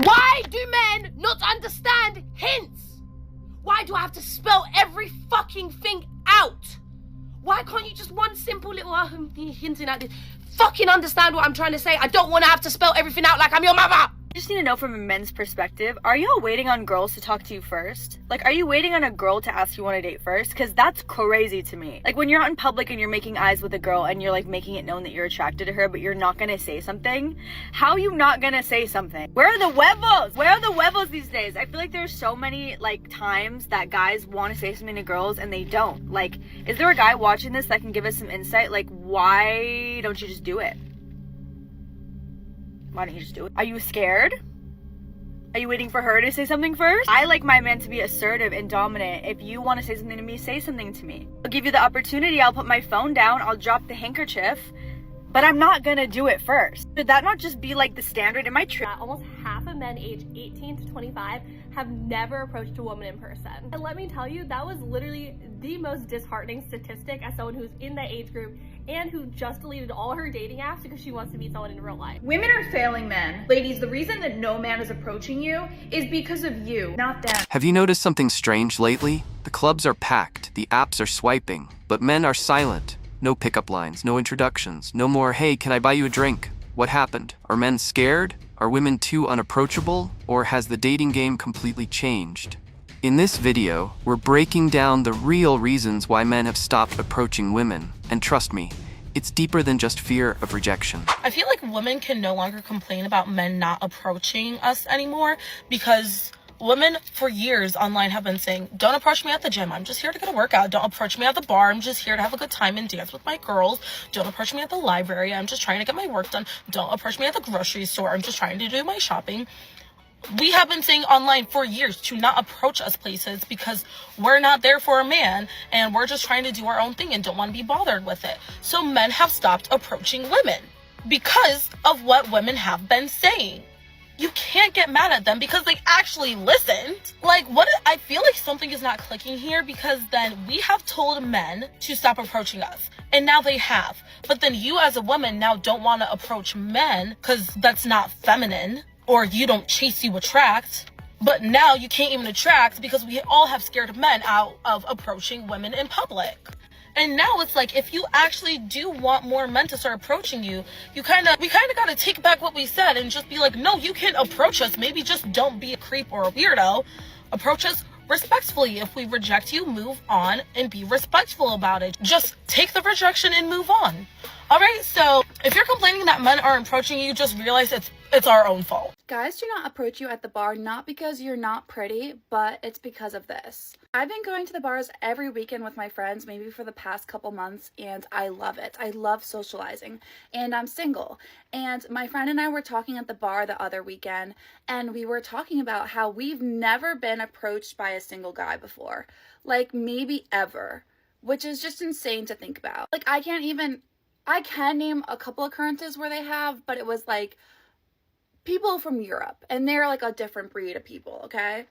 Why do men not understand hints? Why do I have to spell every fucking thing out? Why can't you just one simple little hinting at this? Fucking understand what I'm trying to say. I don't want to have to spell everything out like I'm your mother. I just need to know from a men's perspective, are y'all waiting on girls to talk to you first? Like, are you waiting on a girl to ask you on a date first? Because that's crazy to me. Like, when you're out in public and you're making eyes with a girl and you're like making it known that you're attracted to her, but you're not gonna say something, how are you not gonna say something? Where are the huevos? Where are the huevos these days? I feel like there's so many like times that guys want to say something to girls and they don't. Like, is there a guy watching this that can give us some insight? Like, why don't you just do it? Why don't you just do it? Are you scared? Are you waiting for her to say something first? I like my man to be assertive and dominant. If you want to say something to me, say something to me. I'll give you the opportunity. I'll put my phone down. I'll drop the handkerchief. But I'm not gonna do it first. Should that not just be like the standard? Am I Almost half of men aged 18 to 25 have never approached a woman in person. And let me tell you, that was literally the most disheartening statistic as someone who's in that age group and who just deleted all her dating apps because she wants to meet someone in real life. Women are failing men. Ladies, the reason that no man is approaching you is because of you, not them. Have you noticed something strange lately? The clubs are packed, the apps are swiping, but men are silent. No pickup lines, no introductions, no more, hey, can I buy you a drink? What happened? Are men scared? Are women too unapproachable? Or has the dating game completely changed? In this video, we're breaking down the real reasons why men have stopped approaching women. And trust me, it's deeper than just fear of rejection. I feel like women can no longer complain about men not approaching us anymore because women for years online have been saying, don't approach me at the gym. I'm just here to get a workout. Don't approach me at the bar. I'm just here to have a good time and dance with my girls. Don't approach me at the library. I'm just trying to get my work done. Don't approach me at the grocery store. I'm just trying to do my shopping. We have been saying online for years to not approach us places because we're not there for a man and we're just trying to do our own thing and don't want to be bothered with it. So men have stopped approaching women because of what women have been saying. You can't get mad at them because they actually listened. Like, I feel like something is not clicking here because then we have told men to stop approaching us and now they have. But then you as a woman now don't want to approach men because that's not feminine. Or you don't chase, you attract. But now you can't even attract because we all have scared men out of approaching women in public. And now it's like, if you actually do want more men to start approaching you, we kind of got to take back what we said and just be like, no, you can approach us. Maybe just don't be a creep or a weirdo. Approach us respectfully. If we reject you, move on and be respectful about it. Just take the rejection and move on. All right, so if you're complaining that men aren't approaching you, just realize it's our own fault. Guys do not approach you at the bar, not because you're not pretty, but it's because of this. I've been going to the bars every weekend with my friends, maybe for the past couple months, and I love it. I love socializing, and I'm single. And my friend and I were talking at the bar the other weekend, and we were talking about how we've never been approached by a single guy before. Like, maybe ever, which is just insane to think about. Like, I can name a couple occurrences where they have, but it was like people from Europe, and they're like a different breed of people, okay?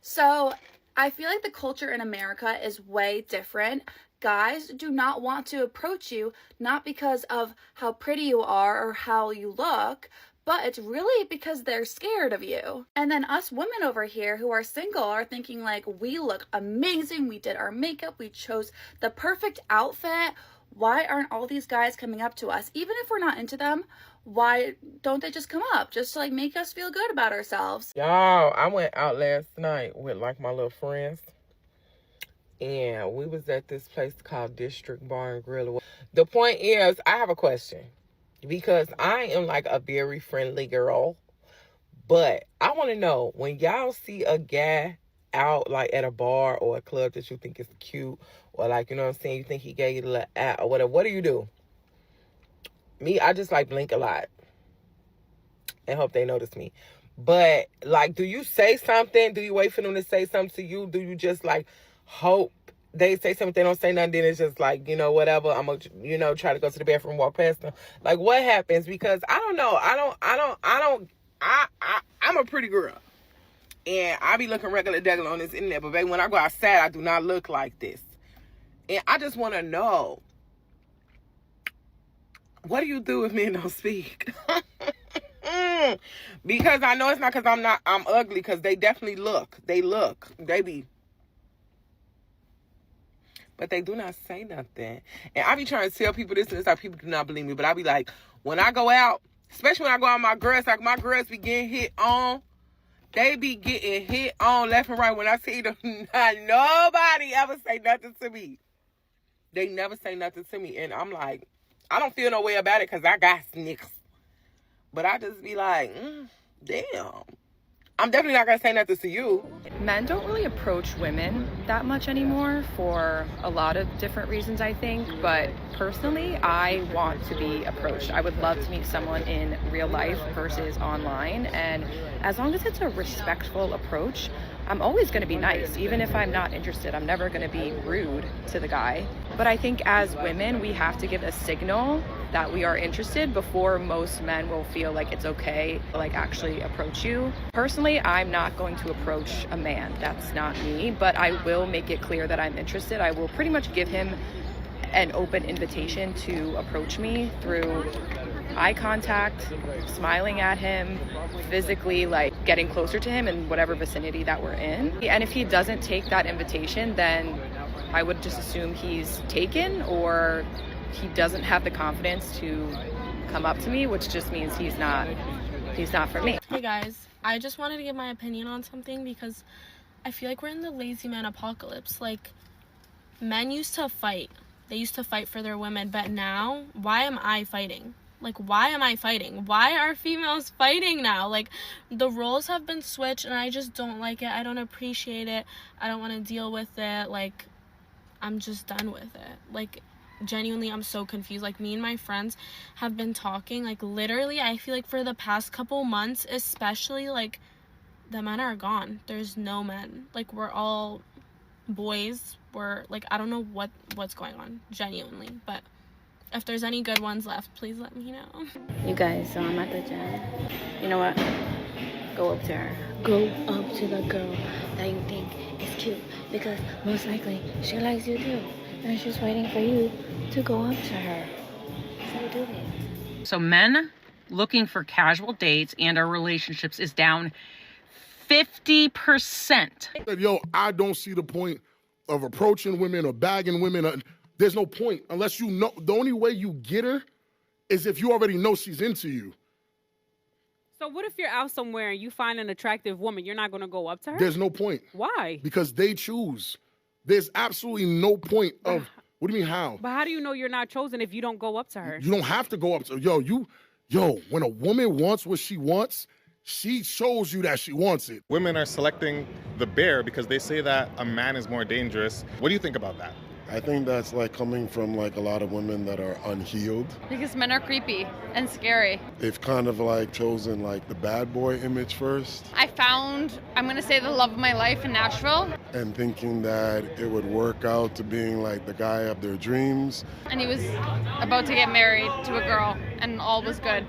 So I feel like the culture in America is way different. Guys do not want to approach you, not because of how pretty you are or how you look, but it's really because they're scared of you. And then us women over here who are single are thinking like, we look amazing, we did our makeup, we chose the perfect outfit. Why aren't all these guys coming up to us? Even if we're not into them, why don't they just come up just to like make us feel good about ourselves? Y'all, I went out last night with like my little friends. And we was at this place called District Bar and Grill. The point is, I have a question. Because I am like a very friendly girl. But I want to know, when y'all see a guy out like at a bar or a club that you think is cute, or like, you know what I'm saying, you think he gave you a little at or whatever, what do? Me, I just like blink a lot and hope they notice me. But like, do you say something? Do you wait for them to say something to you? Do you just like hope they say something, they don't say nothing, then it's just like, you know, whatever, I'm gonna, you know, try to go to the bathroom, walk past them? Like, what happens? Because I don't know, I'm a pretty girl. And I be looking regular on this internet, but baby, when I go outside, I do not look like this. And I just want to know, what do you do if men don't speak? Because I know it's not because I'm ugly, because they definitely look. They be. But they do not say nothing. And I be trying to tell people this and this, like people do not believe me. But I be like, when I go out, especially when I go out with my girls, like my girls be getting hit on. They be getting hit on left and right. When I see them, not nobody ever say nothing to me. They never say nothing to me. And I'm like, I don't feel no way about it because I got snicks. But I just be like, damn. I'm definitely not going to say nothing to you. Men don't really approach women that much anymore for a lot of different reasons, I think. But personally, I want to be approached. I would love to meet someone in real life versus online. And as long as it's a respectful approach, I'm always going to be nice. Even if I'm not interested, I'm never going to be rude to the guy. But I think as women, we have to give a signal that we are interested before most men will feel like it's okay to like actually approach you. Personally, I'm not going to approach a man. That's not me, but I will make it clear that I'm interested. I will pretty much give him an open invitation to approach me through eye contact, smiling at him, physically like getting closer to him in whatever vicinity that we're in. And if he doesn't take that invitation, then I would just assume he's taken or he doesn't have the confidence to come up to me, which just means he's not for me. Hey guys, I just wanted to give my opinion on something because I feel like we're in the lazy man apocalypse. Like, men used to fight. They used to fight for their women, but now, why am I fighting? Like, why am I fighting? Why are females fighting now? Like, the roles have been switched, and I just don't like it. I don't appreciate it. I don't want to deal with it. Like, I'm just done with it. Like, genuinely, I'm so confused. Like, me and my friends have been talking. Like, literally, I feel like for the past couple months, especially, like, the men are gone. There's no men. Like, we're all boys. We're, like, I don't know what's going on, genuinely, but if there's any good ones left, please let me know. You guys, so I'm at the gym. You know what? Go up to her. Go up to the girl that you think is cute, because most likely she likes you too, and she's waiting for you to go up to her. So do it. So men looking for casual dates and our relationships is down 50%. Yo, I don't see the point of approaching women or bagging women. There's no point unless you know. The only way you get her is if you already know she's into you. So what if you're out somewhere and you find an attractive woman? You're not going to go up to her? There's no point. Why? Because they choose. There's absolutely no point of, what do you mean how? But how do you know you're not chosen if you don't go up to her? You don't have to go up to her. When a woman wants what she wants, she shows you that she wants it. Women are selecting the bear because they say that a man is more dangerous. What do you think about that? I think that's like coming from like a lot of women that are unhealed. Because men are creepy and scary. They've kind of like chosen like the bad boy image first. I found, I'm going to say, the love of my life in Nashville. And thinking that it would work out to being like the guy of their dreams. And he was about to get married to a girl and all was good.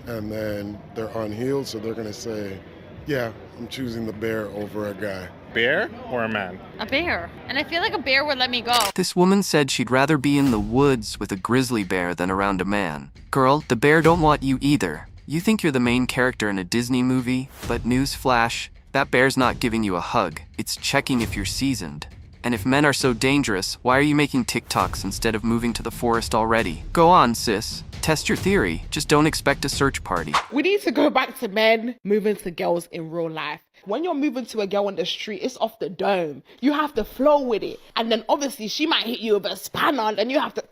And then they're unhealed, so they're going to say, yeah, I'm choosing the bear over a guy. Bear or a man? A bear. And I feel like a bear would let me go. This woman said she'd rather be in the woods with a grizzly bear than around a man. Girl, the bear don't want you either. You think you're the main character in a Disney movie, but newsflash, that bear's not giving you a hug. It's checking if you're seasoned. And if men are so dangerous, why are you making TikToks instead of moving to the forest already? Go on, sis. Test your theory. Just don't expect a search party. We need to go back to men moving to girls in real life. When you're moving to a girl on the street, it's off the dome. You have to flow with it. And then obviously she might hit you with a spanner and you have to,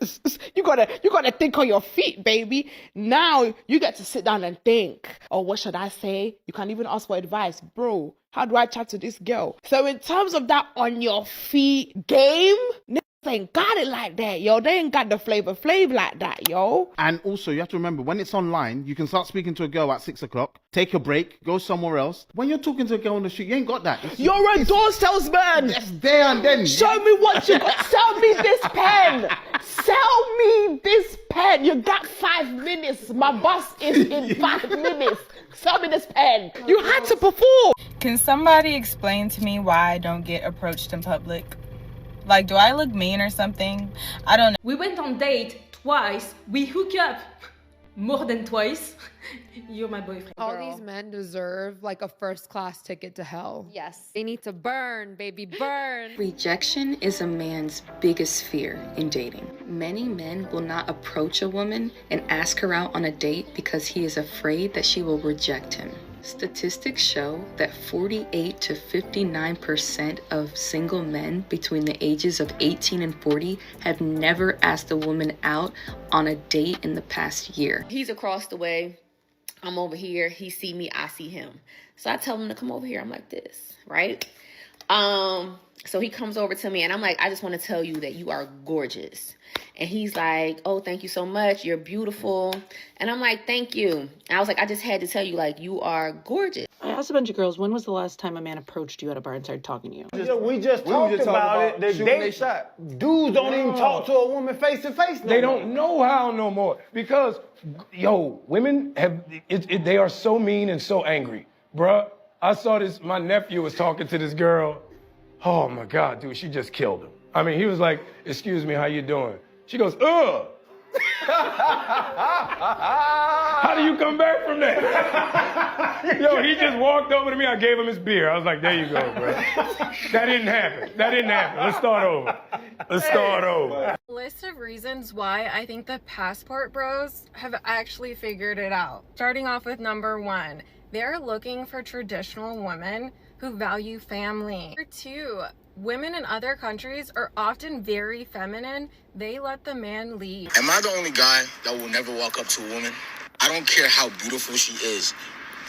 you gotta think on your feet, baby. Now you get to sit down and think, oh, what should I say? You can't even ask for advice. Bro, how do I chat to this girl? So in terms of that on your feet game, they ain't got it like that, yo. They ain't got the flavor like that, yo. And also, you have to remember, when it's online, you can start speaking to a girl at 6 o'clock, take a break, go somewhere else. When you're talking to a girl on the street, you ain't got that. You're a door salesman. It's there and then. Show me what you got. Sell me this pen. Sell me this pen. You got 5 minutes. My boss is in 5 minutes. Sell me this pen. You had to perform. Can somebody explain to me why I don't get approached in public? Like, do I look mean or something? I don't know. We went on date twice. We hook up more than twice, you're my boyfriend. All these men deserve like a first-class ticket to hell. Yes. They need to burn, baby, burn. Rejection is a man's biggest fear in dating. Many men will not approach a woman and ask her out on a date because he is afraid that she will reject him. Statistics show that 48 to 59% of single men between the ages of 18 and 40 have never asked a woman out on a date in the past year. He's across the way. I'm over here. He see me. I see him. So I tell him to come over here. I'm like this, right? So he comes over to me and I'm like, I just want to tell you that you are gorgeous. And he's like, oh, thank you so much. You're beautiful. And I'm like, thank you. And I was like, I just had to tell you, like, you are gorgeous. I asked a bunch of girls, when was the last time a man approached you at a bar and started talking to you? We just talked about it. The date shot. Dudes don't even talk to a woman face to face. They don't know how no more because, women they are so mean and so angry, bruh. I saw this. My nephew was talking to this girl. Oh my God, dude, she just killed him. I mean, he was like, "Excuse me, how you doing?" She goes, "Ugh." How do you come back from that? He just walked over to me. I gave him his beer. I was like, there you go, bro. That didn't happen. Let's start over. List of reasons why I think the passport bros have actually figured it out. Starting off with number 1, they're looking for traditional women who value family. Number 2, women in other countries are often very feminine. They let the man lead. Am I the only guy that will never walk up to a woman? I don't care how beautiful she is.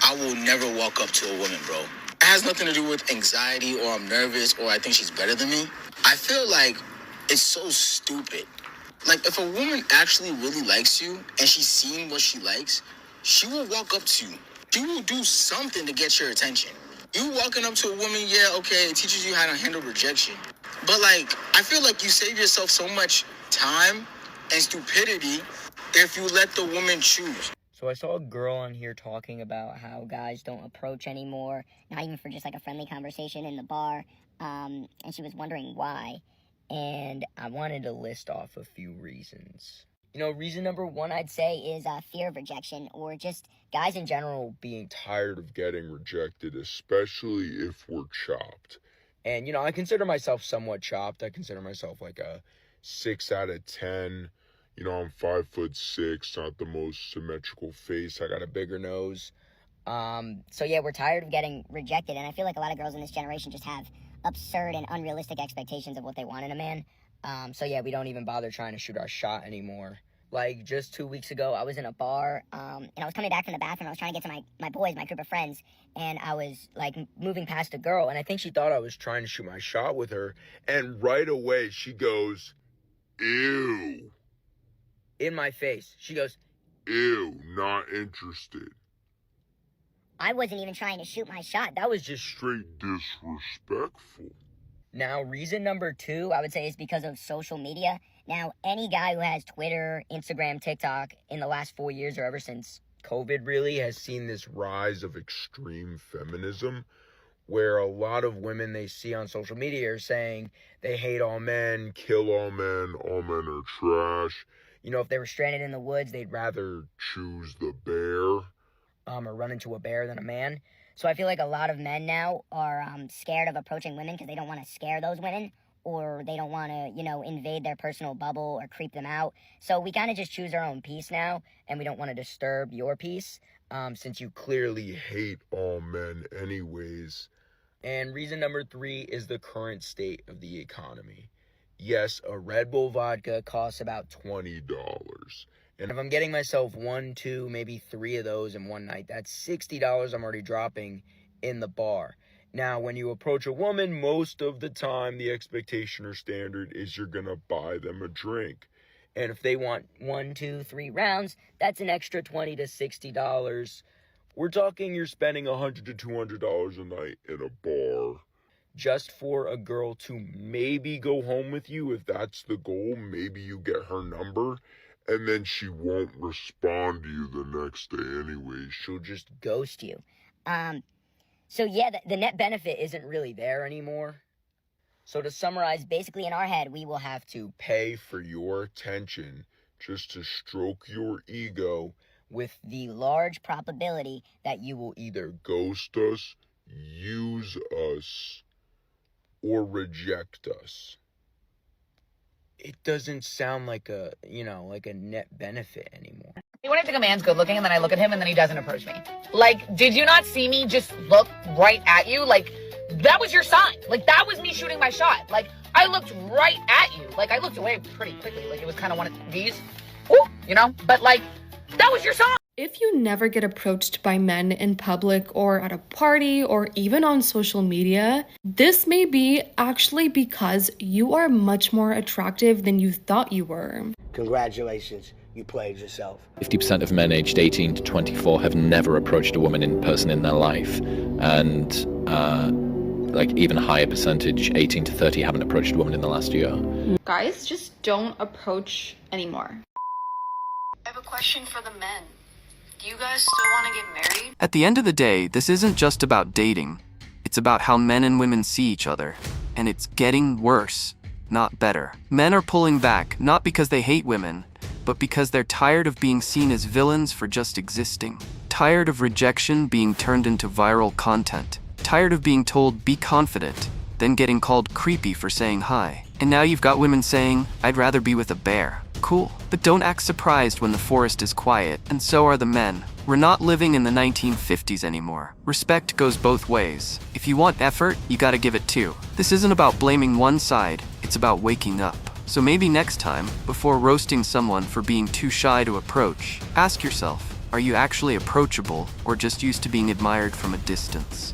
I will never walk up to a woman, bro. It has nothing to do with anxiety or I'm nervous or I think she's better than me. I feel like it's so stupid. Like, if a woman actually really likes you and she's seen what she likes, she will walk up to you. She will do something to get your attention. You walking up to a woman, yeah, okay, it teaches you how to handle rejection. But, like, I feel like you save yourself so much time and stupidity if you let the woman choose. So I saw a girl on here talking about how guys don't approach anymore, not even for just like a friendly conversation in the bar, and she was wondering why. And I wanted to list off a few reasons. Reason number 1 I'd say is fear of rejection, or just guys in general being tired of getting rejected, especially if we're chopped. And, I consider myself somewhat chopped. I consider myself like a 6 out of 10. I'm 5'6", not the most symmetrical face. I got a bigger nose. So yeah, we're tired of getting rejected, and I feel like a lot of girls in this generation just have absurd and unrealistic expectations of what they want in a man. So yeah, we don't even bother trying to shoot our shot anymore. Like, just 2 weeks ago, I was in a bar, and I was coming back from the bathroom. I was trying to get to my boys, my group of friends, and I was, like, moving past a girl, and I think she thought I was trying to shoot my shot with her. And right away, she goes, ew. In my face. She goes, ew, not interested. I wasn't even trying to shoot my shot. That was just straight disrespectful. Now, reason number 2, I would say, is because of social media. Now, any guy who has Twitter, Instagram, TikTok in the last 4 years or ever since COVID really has seen this rise of extreme feminism, where a lot of women they see on social media are saying they hate all men, kill all men are trash. If they were stranded in the woods, they'd rather choose the bear. Or run into a bear than a man. So I feel like a lot of men now are scared of approaching women because they don't want to scare those women, or they don't want to, invade their personal bubble or creep them out. So we kind of just choose our own peace now, and we don't want to disturb your peace, since you clearly hate all men anyways. And reason number 3 is the current state of the economy. Yes, a Red Bull vodka costs about $20. And if I'm getting myself 1, 2, maybe 3 of those in one night, that's $60 I'm already dropping in the bar. Now, when you approach a woman, most of the time, the expectation or standard is you're going to buy them a drink. And if they want 1, 2, 3 rounds, that's an extra $20 to $60. We're talking you're spending $100 to $200 a night in a bar. Just for a girl to maybe go home with you. If that's the goal, maybe you get her number. And then she won't respond to you the next day anyway. She'll just ghost you. So yeah, the net benefit isn't really there anymore. So to summarize, basically in our head, we will have to pay for your attention just to stroke your ego with the large probability that you will either ghost us, use us, or reject us. It doesn't sound like a, like a net benefit anymore. When I think a man's good looking and then I look at him and then he doesn't approach me. Like, did you not see me just look right at you? Like, that was your sign. Like, that was me shooting my shot. Like, I looked right at you. Like, I looked away pretty quickly. Like, it was kind of one of these, but like, that was your sign. If you never get approached by men in public or at a party or even on social media, this may be actually because you are much more attractive than you thought you were. Congratulations, you played yourself. 50% of men aged 18 to 24 have never approached a woman in person in their life. And like even a higher percentage, 18 to 30, haven't approached a woman in the last year. Guys just don't approach anymore. I have a question for the men. Do you guys still want to get married? At the end of the day, this isn't just about dating. It's about how men and women see each other. And it's getting worse, not better. Men are pulling back, not because they hate women, but because they're tired of being seen as villains for just existing. Tired of rejection being turned into viral content. Tired of being told, be confident, then getting called creepy for saying hi. And now you've got women saying, I'd rather be with a bear. Cool, but don't act surprised when the forest is quiet, and so are the men. We're not living in the 1950s anymore. Respect goes both ways. If you want effort, you gotta give it too. This isn't about blaming one side, it's about waking up. So maybe next time, before roasting someone for being too shy to approach, ask yourself, are you actually approachable or just used to being admired from a distance?